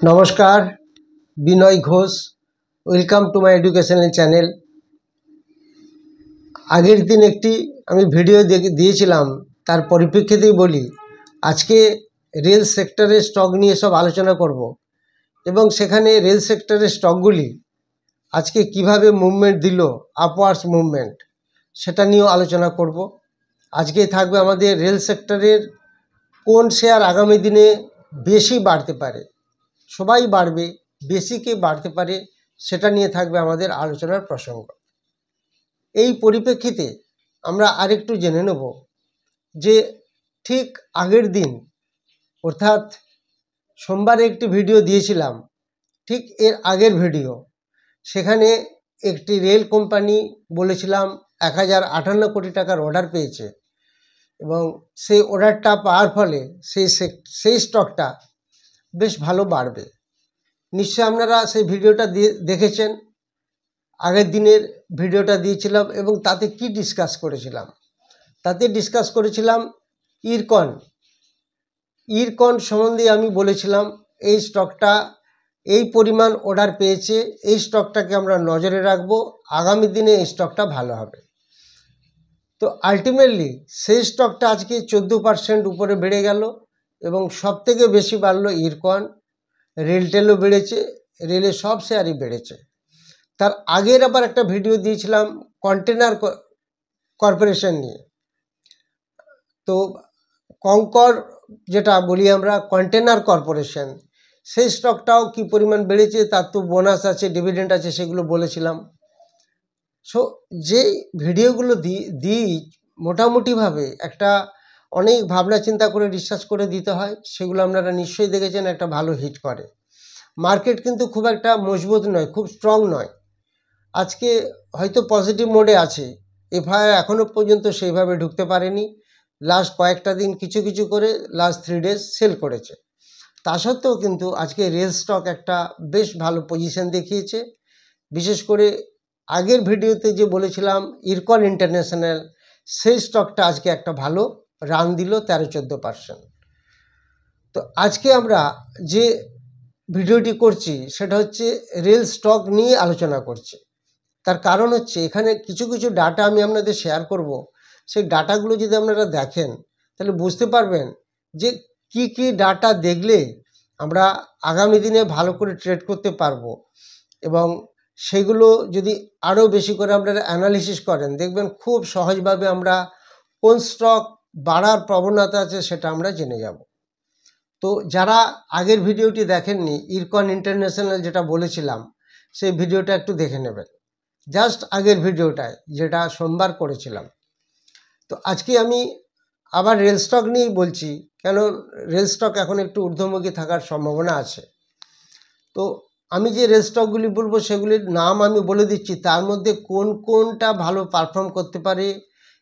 নমস্কার, Binoy Ghosh. Welcome to my educational channel. আগের দিন একটি আমি ভিডিও দিয়েছিলাম, তার পরিপ্রেক্ষিতেই বলি আজকে রেল সেক্টরের স্টক নিয়ে সব আলোচনা করব এবং সেখানে রেল সেক্টরের স্টকগুলি আজকে কিভাবে মুভমেন্ট দিল, আপওয়ার্ডস মুভমেন্ট, সেটা নিয়েও আলোচনা করব। আজকে থাকবে আমাদের রেল সেক্টরের কোন শেয়ার আগামী দিনে বেশি বাড়তে পারে, সবাই বাড়বে, বেশি কে বাড়তে পারে, সেটা নিয়ে থাকবে আমাদের আলোচনার প্রসঙ্গ। এই পরিপ্রেক্ষিতে আমরা আরেকটু জেনে নেব যে ঠিক আগের দিন অর্থাৎ সোমবারে একটি ভিডিও দিয়েছিলাম, ঠিক এর আগের ভিডিও, সেখানে একটি রেল কোম্পানি বলেছিলাম 1058 কোটি টাকার অর্ডার পেয়েছে এবং সেই অর্ডারটা পাওয়ার ফলে সেই স্টকটা বেশ ভালো বাড়বে। নিশ্চয় আপনারা সেই ভিডিওটা দেখেছেন। আগের দিনের ভিডিওটা দিয়েছিলাম এবং তাতে কি ডিসকাস করেছিলাম, ইরকন সম্বন্ধে আমি বলেছিলাম এই স্টকটা এই পরিমাণ অর্ডার পেয়েছে, এই স্টকটাকে আমরা নজরে রাখবো, আগামী দিনে এই স্টকটা ভালো হবে। তো আলটিমেটলি সেই স্টকটা আজকে 14% উপরে বেড়ে গেল এবং সবথেকে বেশি বাড়লো ইরকন। রেলটেলও বেড়েছে, রেলের সব শেয়ারই বেড়েছে। তার আগের আবার একটা ভিডিও দিয়েছিলাম কন্টেনার কর্পোরেশন নিয়ে। তো কঙ্কর যেটা বলি আমরা, কন্টেনার কর্পোরেশন, সেই স্টকটাও কি পরিমাণ বেড়েছে, তার তো বোনাস আছে, ডিভিডেন্ড আছে, সেগুলো বলেছিলাম। সো যে ভিডিওগুলো দিই মোটামুটিভাবে একটা অনেক ভাবনা চিন্তা করে রিসার্চ করে দিতে হয়, সেগুলো আপনারা নিশ্চয়ই দেখেছেন, একটা ভালো হিট করে। মার্কেট কিন্তু খুব একটা মজবুত নয়, খুব স্ট্রং নয়। আজকে হয়তো পজিটিভ মোডে আছে, এফআইআর এখনও পর্যন্ত সেইভাবে ঢুকতে পারেনি। লাস্ট কয়েকটা দিন কিছু কিছু করে লাস্ট 3 ডেজ সেল করেছে। তা সত্ত্বেও কিন্তু আজকে রেল স্টক একটা বেশ ভালো পজিশন দেখিয়েছে। বিশেষ করে আগের ভিডিওতে যে বলেছিলাম ইরকন ইন্টারন্যাশনাল, সেই স্টকটা আজকে একটা ভালো রান দিল 13-14%। তো আজকে আমরা যে ভিডিওটি করছি সেটা হচ্ছে রেল স্টক নিয়ে আলোচনা করছি। তার কারণ হচ্ছে এখানে কিছু কিছু ডাটা আমি আপনাদের শেয়ার করব। সেই ডাটাগুলো যদি আপনারা দেখেন তাহলে বুঝতে পারবেন যে কি কি ডাটা দেখলে আমরা আগামী দিনে ভালো করে ট্রেড করতে পারবো, এবং সেগুলো যদি আরও বেশি করে আপনারা অ্যানালিসিস করেন দেখবেন খুব সহজভাবে আমরা কোন স্টক বাড়ার প্রবণতা আছে সেটা আমরা জেনে যাব। তো যারা আগের ভিডিওটি দেখেননি, ইরকন ইন্টারন্যাশনাল যেটা বলেছিলাম, সেই ভিডিওটা একটু দেখে নেবেন, জাস্ট আগের ভিডিওটায় যেটা সোমবার করেছিলাম। তো আজকে আমি আবার রেল স্টক নিয়েই বলছি, কেন রেল স্টক এখন একটু ঊর্ধ্বমুখী থাকার সম্ভাবনা আছে। তো আমি যে রেল স্টকগুলি বলবো সেগুলির নাম আমি বলে দিচ্ছি, তার মধ্যে কোন কোনটা ভালো পারফর্ম করতে পারে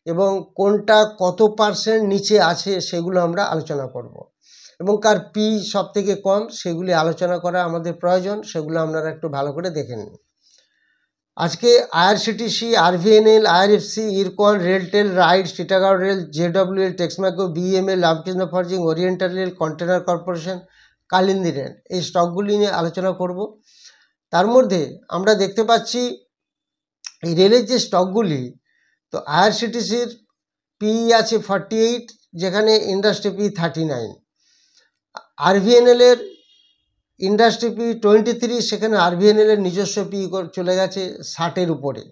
এবং কোনটা কত পার্সেন্ট নিচে আছে সেগুলো আমরা আলোচনা করব, এবং কার পি সব থেকে কম সেগুলি আলোচনা করা আমাদের প্রয়োজন, সেগুলো আপনারা একটু ভালো করে দেখে নিন। আজকে IRCTC, RVNL, IRFC, IRCON, RailTel, RITES, Titagarh Rail, JWL, Texmaco, BEML, Ramkrishna Forging, Oriental Rail, Container Corporation, Kalindee Rail, এই স্টকগুলি নিয়ে আলোচনা করব। তার মধ্যে আমরা দেখতে পাচ্ছি এই রেলের যে স্টকগুলি, তো আইআরসিটিসির পিই আছে 48, যেখানে ইন্ডাস্ট্রি পি 39। আরভিএনএলের ইন্ডাস্ট্রি পি 23, সেখানে আরভিএনএলের নিজস্ব পি চলে গেছে 60-এর উপরে।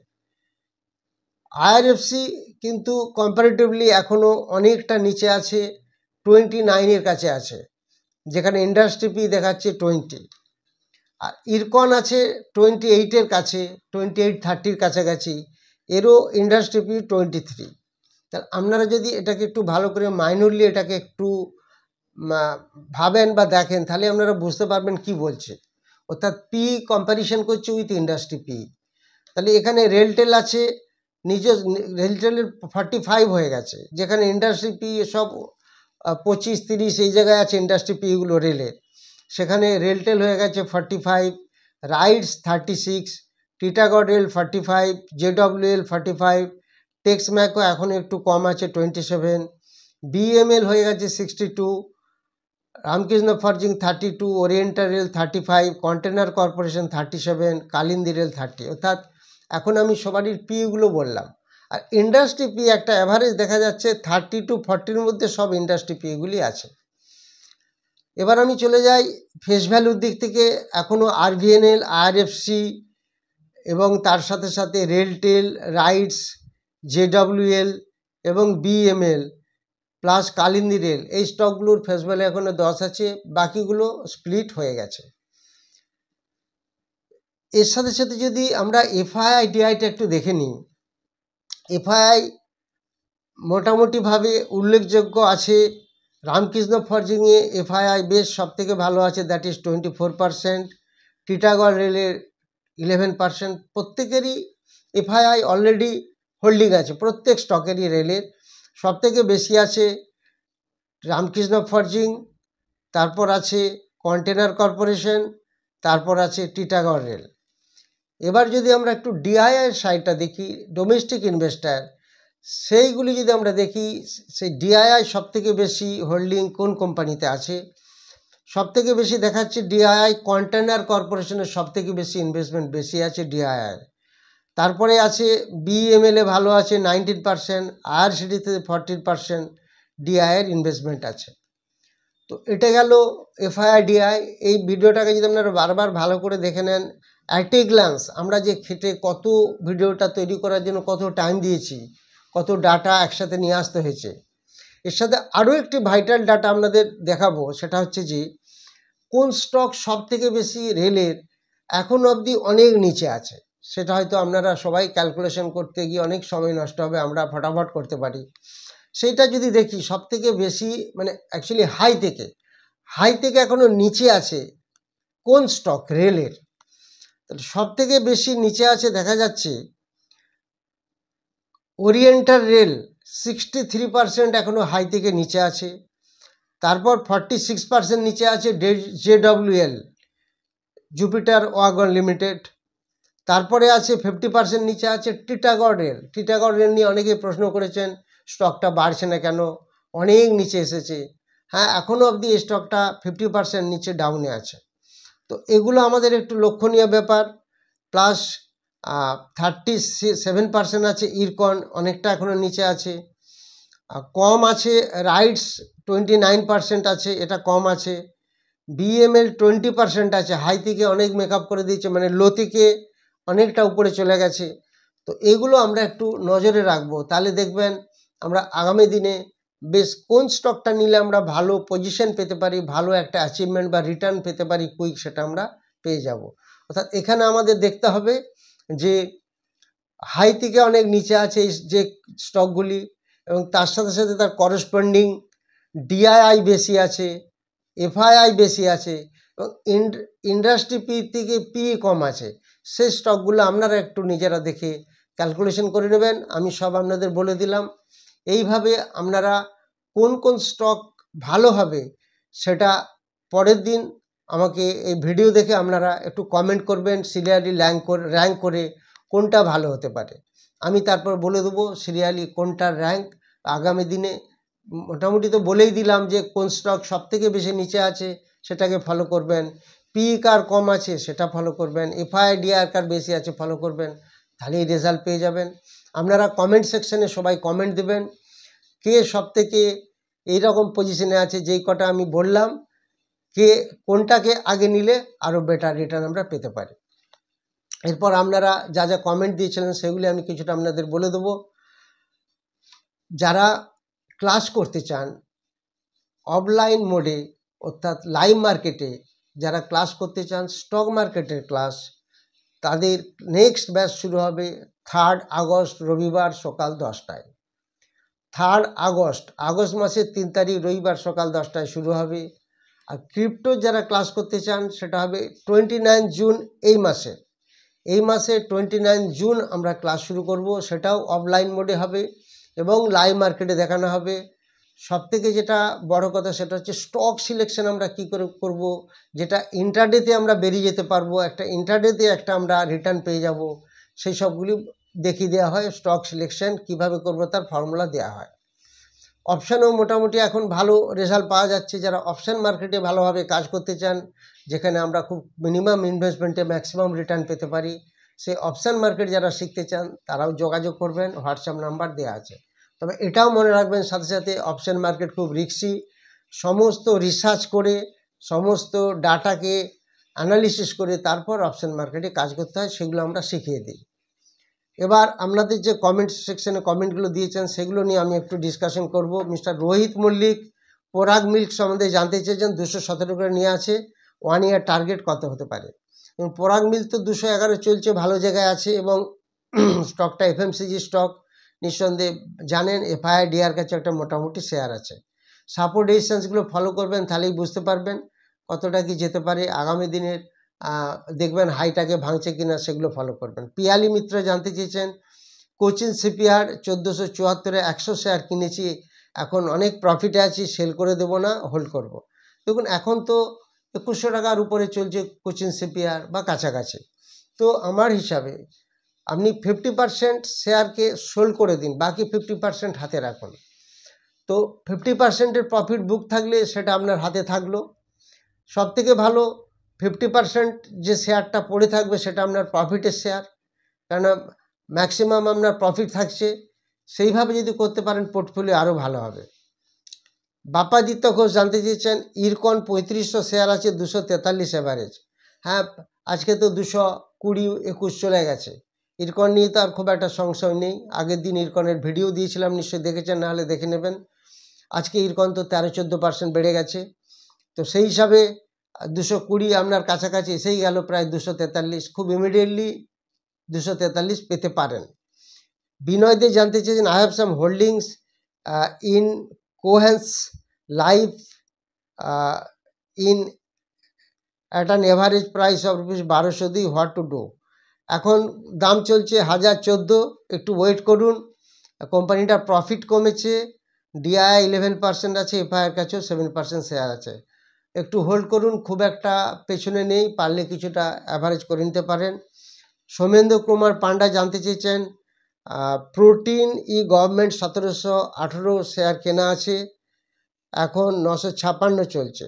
আইআরএফসি কিন্তু কম্পারেটিভলি এখনও অনেকটা নিচে আছে, 29-এর কাছে আছে, যেখানে ইন্ডাস্ট্রি পি দেখাচ্ছে 20। আর ইরকন আছে 28-এর কাছে, 28-30-র কাছাকাছি, এরও ইন্ডাস্ট্রি পি 23। তাহলে আপনারা যদি এটাকে একটু ভালো করে মাইনরলি এটাকে একটু ভাবেন বা দেখেন, তাহলে আপনারা বুঝতে পারবেন কি বলছে। অর্থাৎ পি কম্প্যারিশন করছে উইথ ইন্ডাস্ট্রি পি। তাহলে এখানে রেলটেল আছে, রেলটেলের 45 হয়ে গেছে, যেখানে ইন্ডাস্ট্রি পি সব 25-30 এই জায়গায় আছে ইন্ডাস্ট্রি পিগুলো রেলের, সেখানে রেলটেল হয়ে গেছে 45, রাইডস 36, টিটাগড় রেল 45, জেডব্লিউএল 45, টেক্সম্যাকো এখন একটু কম আছে 27, বিএমএল হয়ে গেছে 62, Ramakrishna forging 32, oriental rail 35, container corporation 37, Kalindi rail 30। অর্থাৎ এখন আমি সবারই পিগুলো বললাম। আর ইন্ডাস্ট্রি পি একটা অ্যাভারেজ দেখা যাচ্ছে 30 to 40-র মধ্যে সব ইন্ডাস্ট্রি পিগুলি আছে। এবার আমি চলে যাই ফেস ভ্যালুর দিক থেকে। এখনও আরভিএনএল, আরএফসি এবং তার সাথে সাথে রেলটেল, রাইটস, জেডব্লিউএল এবং বিএমএল প্লাস কালিন্দী রেল, এই স্টকগুলোর ফেস ভ্যালু এখনো 10 আছে, বাকিগুলো স্প্লিট হয়ে গেছে। এর সাথে সাথে যদি আমরা এফআইআই ডিআইটা একটু দেখে নিই, এফআইআই মোটামুটিভাবে উল্লেখযোগ্য আছে। রামকৃষ্ণ ফরজিংয়ে এফআইআই বেশ সব থেকে ভালো আছে, দ্যাট ইজ 24%। টিটাগড় রেলের 11%। প্রত্যেকেরই এফআইআই অলরেডি হোল্ডিং আছে, প্রত্যেক স্টকেরই রেলের। সব থেকে বেশি আছে রামকৃষ্ণ ফরজিং, তারপর আছে কন্টেনার কর্পোরেশন, তারপর আছে টিটাগড় রেল। এবার যদি আমরা একটু ডিআইআই সাইডটা দেখি, ডোমেস্টিক ইনভেস্টার, সেইগুলি যদি আমরা দেখি, সেই ডিআইআই সব থেকে বেশি হোল্ডিং কোন কোম্পানিতে আছে? সব থেকে বেশি দেখাচ্ছে ডিআইআই কন্টেনার কর্পোরেশনের সব থেকে বেশি ইনভেস্টমেন্ট বেশি আছে ডিআইআই। তারপরে আছে বিএমএলএ ভালো আছে 19%, আরসিডিতে 40% ডিআইআইয়ের ইনভেস্টমেন্ট আছে। তো এটা গেল এফআইআই ডিআই। এই ভিডিওটাকে যদি আপনারা বারবার ভালো করে দেখে নেন, অ্যাট এ গ্ল্যান্স আমরা যে খেটে কত ভিডিওটা তৈরি করার জন্য কত টাইম দিয়েছি, কত ডাটা একসাথে নিয়ে আসতে হয়েছে। এর সাথে আরও একটি ভাইটাল ডাটা আপনাদের দেখাবো, সেটা হচ্ছে যে কোন স্টক সব থেকে বেশি রেলের এখন অবধি অনেক নিচে আছে। সেটা হয়তো আপনারা সবাই ক্যালকুলেশন করতে গিয়ে অনেক সময় নষ্ট হবে, আমরা ফটাফট করতে পারি। সেইটা যদি দেখি সব থেকে বেশি মানে অ্যাকচুয়ালি হাই থেকে এখনও নিচে আছে কোন স্টক রেলের, সব থেকে বেশি নিচে আছে দেখা যাচ্ছে ওরিয়েন্টাল রেল 63% এখনও হাই থেকে নিচে আছে। তারপর 46% নিচে আছে জেডব্লিউএল, জুপিটার ওয়াগন লিমিটেড। তারপরে আছে 50% নিচে আছে টিটাগড় রেল। টিটাগড় রেল নিয়ে অনেকে প্রশ্ন করেছেন স্টকটা বাড়ছে না কেন, অনেক নিচে এসেছে। হ্যাঁ, এখনও অবধি এই স্টকটা 50% নিচে ডাউনে আছে। তো এগুলো আমাদের একটু লক্ষণীয় ব্যাপার। প্লাস 37% আছে ইরকন, অনেকটা এখনও নিচে আছে। কম আছে রাইটস 29% আছে, এটা কম আছে। বিএমএল 20% আছে, হাই থেকে অনেক মেকআপ করে দিয়েছে, মানে লো থেকে অনেকটা উপরে চলে গেছে। তো এগুলো আমরা একটু নজরে রাখবো, তাহলে দেখবেন আমরা আগামী দিনে বেশ কোন স্টকটা নিলে আমরা ভালো পজিশন পেতে পারি, ভালো একটা অ্যাচিভমেন্ট বা রিটার্ন পেতে পারি কুইক, সেটা আমরা পেয়ে যাব। অর্থাৎ এখানে আমাদের দেখতে হবে যে হাই থেকে অনেক নিচে আছে এই যে স্টকগুলি, এবং তার সাথে সাথে তার করসপন্ডিং ডিআইআই বেশি আছে, এফআইআই বেশি আছে, এবং ইন্ডাস্ট্রি পি থেকে পি কম আছে। সেই স্টকগুলো আপনারা একটু নিজেরা দেখে ক্যালকুলেশন করে নেবেন, আমি সব আপনাদের বলে দিলাম। এইভাবে আপনারা কোন কোন স্টক ভালো হবে সেটা পরের দিন আমাকে এই ভিডিও দেখে আপনারা একটু কমেন্ট করবেন, সিরিয়ালি র্যাঙ্ক করে কোনটা ভালো হতে পারে। আমি তারপর বলে দেবো সিরিয়ালি কোনটার র্যাঙ্ক আগামী দিনে। মোটামুটি তো বলেই দিলাম যে কোন স্টক সব থেকে বেশি নিচে আছে সেটাকে ফলো করবেন, পি কার কম আছে সেটা ফলো করবেন, এফআইডিআর কার বেশি আছে ফলো করবেন, তাহলেই রেজাল্ট পেয়ে যাবেন। আপনারা কমেন্ট সেকশনে সবাই কমেন্ট দেবেন কে সব থেকে এইরকম পজিশনে আছে, যেই কটা আমি বললাম, কে কোনটাকে আগে নিলে আরও বেটার রিটার্ন আমরা পেতে পারি। এরপর আপনারা যা যা কমেন্ট দিয়েছিলেন সেগুলি আমি কিছুটা আপনাদের বলে দেবো। যারা ক্লাস করতে চান অফলাইন মোডে অর্থাৎ লাইভ মার্কেটে, যারা ক্লাস করতে চান স্টক মার্কেটের ক্লাস, তাদের নেক্সট ব্যাচ শুরু হবে 3 আগস্ট রবিবার সকাল 10টায়। 3 আগস্ট মাসের 3 তারিখ রবিবার সকাল 10টায় শুরু হবে। আর ক্রিপ্টো যারা ক্লাস করতে চান সেটা হবে 29 জুন এই মাসে 29 জুন আমরা ক্লাস শুরু করব, সেটাও অফলাইন মোডে হবে এবং লাইভ মার্কেটে দেখানো হবে। সবথেকে যেটা বড় কথা সেটা হচ্ছে স্টক সিলেকশন আমরা কি করে করব, যেটা ইন্টারডেতে আমরা বেরিয়ে যেতে পারবো, একটা ইন্টারডেতে একটা আমরা রিটার্ন পেয়ে যাব, সেই সবগুলি দেখিয়ে দেওয়া হয়। স্টক সিলেকশন কিভাবে করব তার ফর্মুলা দেওয়া হয়। অপশানেও মোটামুটি এখন ভালো রেজাল্ট পাওয়া যাচ্ছে। যারা অপশান মার্কেটে ভালোভাবে কাজ করতে চান, যেখানে আমরা খুব মিনিমাম ইনভেস্টমেন্টে ম্যাক্সিমাম রিটার্ন পেতে পারি, সেই অপশান মার্কেট যারা শিখতে চান তারাও যোগাযোগ করবেন, হোয়াটসঅ্যাপ নাম্বার দেওয়া আছে। তবে এটাও মনে রাখবেন সাথে সাথে অপশান মার্কেট খুব রিস্কি। সমস্ত রিসার্চ করে, সমস্ত ডাটাকে অ্যানালিসিস করে তারপর অপশান মার্কেটে কাজ করতে হয়, সেগুলো আমরা শিখিয়ে দিই। এবার আপনাদের যে কমেন্ট সেকশনে কমেন্টগুলো দিয়েছেন সেগুলো নিয়ে আমি একটু ডিসকাশন করব। মিস্টার রোহিত মল্লিক পরাগ মিল্ক সম্বন্ধে জানতে চেয়েছেন, 217 করে নিয়ে আছে, 1 ইয়ার টার্গেট কত হতে পারে। এবং পরাগ মিল্ক তো 211 চলছে, ভালো জায়গায় আছে এবং স্টকটা এফএমসিজি স্টক, নিঃসন্দেহে জানেন এফআইআই ডিআর কাছে একটা মোটামুটি শেয়ার আছে। সাপোর্ট রেজিস্ট্যান্সগুলো ফলো করবেন, তাহলেই বুঝতে পারবেন কতটা কি যেতে পারে। আগামী দিনের দেখবেন হাইটাকে ভাঙছে কিনা, সেগুলো ফলো করবেন। পিয়ালি মিত্র জানতে চেয়েছেন, কোচিন সিপিআর 1474-এ 100 শেয়ার কিনেছি, এখন অনেক প্রফিটে আছি, সেল করে দেব না, হোল্ড করব। দেখুন এখন তো 2100 টাকার উপরে চলছে কোচিন সিপিআর বা কাছাকাছি। তো আমার হিসাবে আপনি 50% শেয়ারকে সোল্ড করে দিন, বাকি 50% হাতে রাখুন। তো 50%-এর প্রফিট বুক থাকলে সেটা আপনার হাতে থাকলো। সবথেকে ভালো 50% যে শেয়ারটা পড়ে থাকবে সেটা আপনার প্রফিটের শেয়ার, কেননা ম্যাক্সিমাম আপনার প্রফিট থাকছে। সেইভাবে যদি করতে পারেন পোর্টফোলিও আরও ভালো হবে। বাপাদিত্য ঘোষ জানতে চেয়েছেন, ইরকন 3500 শেয়ার আছে, 243 অ্যাভারেজ। হ্যাঁ, আজকে তো 220-21 চলে গেছে। ইরকন নিয়ে তো আর খুব একটা সংশয় নেই। আগের দিন ইরকনের ভিডিও দিয়েছিলাম, নিশ্চয়ই দেখেছেন, নাহলে দেখে নেবেন। আজকে ইরকন তো 13-14% বেড়ে গেছে। তো সেই হিসাবে 220 আপনার কাছাকাছি এসেই গেল, প্রায় 243। খুব ইমিডিয়েটলি 243 পেতে পারেন। বিনয় দে জানতে চেয়েছেন, I have some holdings in Cohance life in at an average price of ₹1200 দিয়ে, হোয়াট টু ডু। এখন দাম চলছে 1014, একটু ওয়েট করুন। কোম্পানিটার প্রফিট কমেছে, ডিআই 11% আছে, এফআইআর কাছেও 7% শেয়ার আছে। একটু হোল্ড করুন, খুব একটা পেছনে নেই, পারলে কিছুটা অ্যাভারেজ করে নিতে পারেন। সোমেন্দ্র কুমার পান্ডা জানতে চেয়েছেন, প্রোটিন গভর্নমেন্ট 1718 শেয়ার কেনা আছে, এখন 956 চলছে,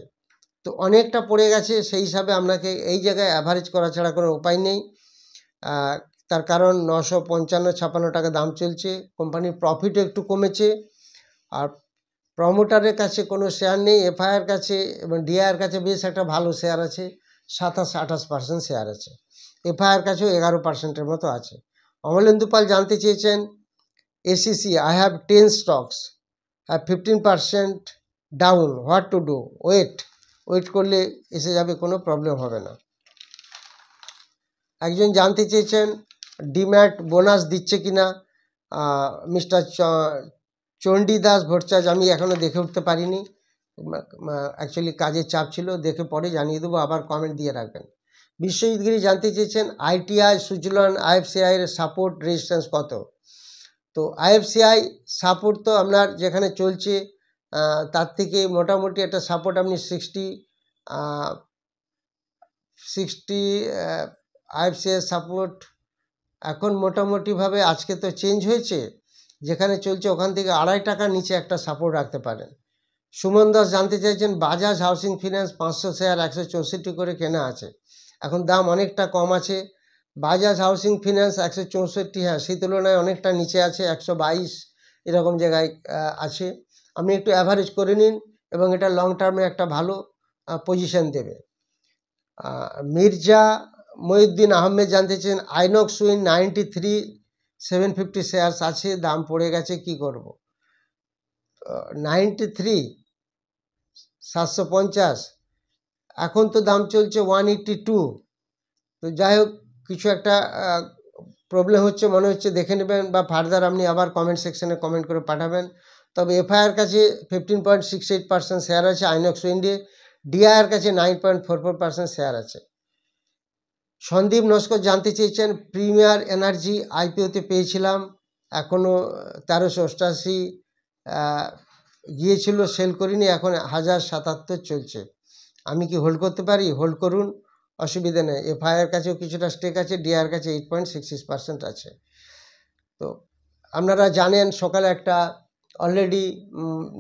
তো অনেকটা পড়ে গেছে। সেই হিসাবে আপনাকে এই জায়গায় অ্যাভারেজ করা ছাড়া কোনো উপায় নেই। তার কারণ 955-56 টাকা দাম চলছে, কোম্পানির প্রফিটও একটু কমেছে, আর প্রমোটারের কাছে কোনো শেয়ার নেই। এফআইআর কাছে এবং ডিআইয়ের কাছে বেশ একটা ভালো শেয়ার আছে, 27-28% শেয়ার আছে। এফআইআর কাছেও 11%-এর মতো আছে। অমলেন্দু পাল জানতে চেয়েছেন, ACC I have 10 stocks, have 15% down, what to do. Wait করলে এসে যাবে, কোনো প্রবলেম হবে না। একজন জানতে চেয়েছেন, ডিম্যাট বোনাস দিচ্ছে কিনা। মিস্টার চণ্ডীদাস ভট্টাচার্য, আমি এখনও দেখে উঠতে পারিনি, অ্যাকচুয়ালি কাজের চাপ ছিল, দেখে পরে জানিয়ে দেবো, আবার কমেন্ট দিয়ে রাখবেন। বিশ্বজিৎ গিরি জানতে চেয়েছেন, আইটিআই সুজলন আইএফসিআই এর সাপোর্ট রেজিস্ট্যান্স কত। তো আইএফসিআই সাপোর্ট তো আপনার যেখানে চলছে তার থেকে মোটামুটি একটা সাপোর্ট আপনি 60 আইএফসিআই সাপোর্ট এখন মোটামুটিভাবে, আজকে তো চেঞ্জ হয়েছে, যেখানে চলছে ওখান থেকে 2.5 টাকার নিচে একটা সাপোর্ট রাখতে পারেন। সুমন দাস জানতে চাইছেন, বাজাজ হাউসিং ফিন্যান্স 500 শেয়ার 164 করে কেনা আছে, এখন দাম অনেকটা কম আছে। বাজাজ হাউসিং ফিন্যান্স 164, হ্যাঁ সেই তুলনায় অনেকটা নিচে আছে, 122 এরকম জায়গায় আছে। আপনি একটু অ্যাভারেজ করে নিন এবং এটা লং টার্মে একটা ভালো পজিশন দেবে। মির্জা মহিউদ্দিন আহমেদ জানতে চেয়েছেন, আইনক্স উইন 93 750 শেয়ার্স আছে, দাম পড়ে গেছে, কি করব। 93 750, এখন তো দাম চলছে 182। তো যাই হোক, কিছু একটা প্রবলেম হচ্ছে মনে হচ্ছে, দেখে নেবেন, বা ফার্দার আপনি আবার কমেন্ট সেকশনে কমেন্ট করে পাঠাবেন। তবে এফআইআর কাছে 15.68% শেয়ার আছে আইনক্স উইন্ডে, ডিআইআর কাছে 9.44% শেয়ার আছে। সন্দীপ নস্কর জানতে চেয়েছেন, প্রিমিয়ার এনার্জি আইপিওতে পেয়েছিলাম, এখনও 1388 গিয়েছিল, সেল করিনি, এখন 1077 চলছে, আমি কি হোল্ড করতে পারি? হোল্ড করুন, অসুবিধা নেই। এফআইআর কাছেও কিছুটা স্টেক আছে, ডিআর কাছে 8.66% আছে। তো আপনারা জানেন, সকালে একটা অলরেডি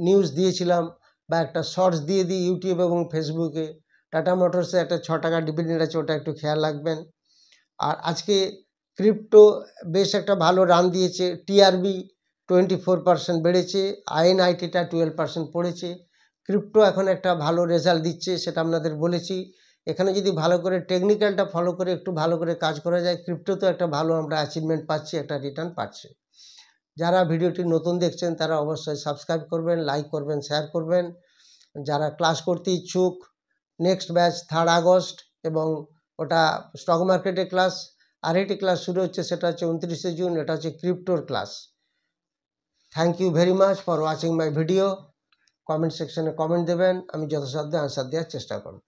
নিউজ দিয়েছিলাম বা একটা শর্টস দিয়ে দিই ইউটিউব এবং ফেসবুকে। টাটা মোটরসে একটা 6 টাকা ডিভিডেন্ড আছে, ওটা একটু খেয়াল রাখবেন। আর আজকে ক্রিপ্টো বেশ একটা ভালো রান দিয়েছে। টিআরবি 24% বেড়েছে, আইএনআইটিটা 12% পড়েছে। ক্রিপ্টো এখন একটা ভালো রেজাল্ট দিচ্ছে, সেটা আপনাদের বলেছি। এখানে যদি ভালো করে টেকনিক্যালটা ফলো করে একটু ভালো করে কাজ করা যায়, ক্রিপ্টো তো একটা ভালো আমরা অ্যাচিভমেন্ট পাচ্ছি, একটা রিটার্ন পাচ্ছি। যারা ভিডিওটি নতুন দেখছেন তারা অবশ্যই সাবস্ক্রাইব করবেন, লাইক করবেন, শেয়ার করবেন। যারা ক্লাস করতে ইচ্ছুক, নেক্সট ব্যাচ 3rd আগস্ট, এবং ওটা স্টক মার্কেটের ক্লাস। আর একটি ক্লাস শুরু হচ্ছে, সেটা হচ্ছে 29শে জুন, এটা হচ্ছে ক্রিপ্টোর class. Thank you very much for watching my video. Comment সেকশনে কমেন্ট দেবেন, আমি যথাসাধ্য আনসার দেওয়ার চেষ্টা করব।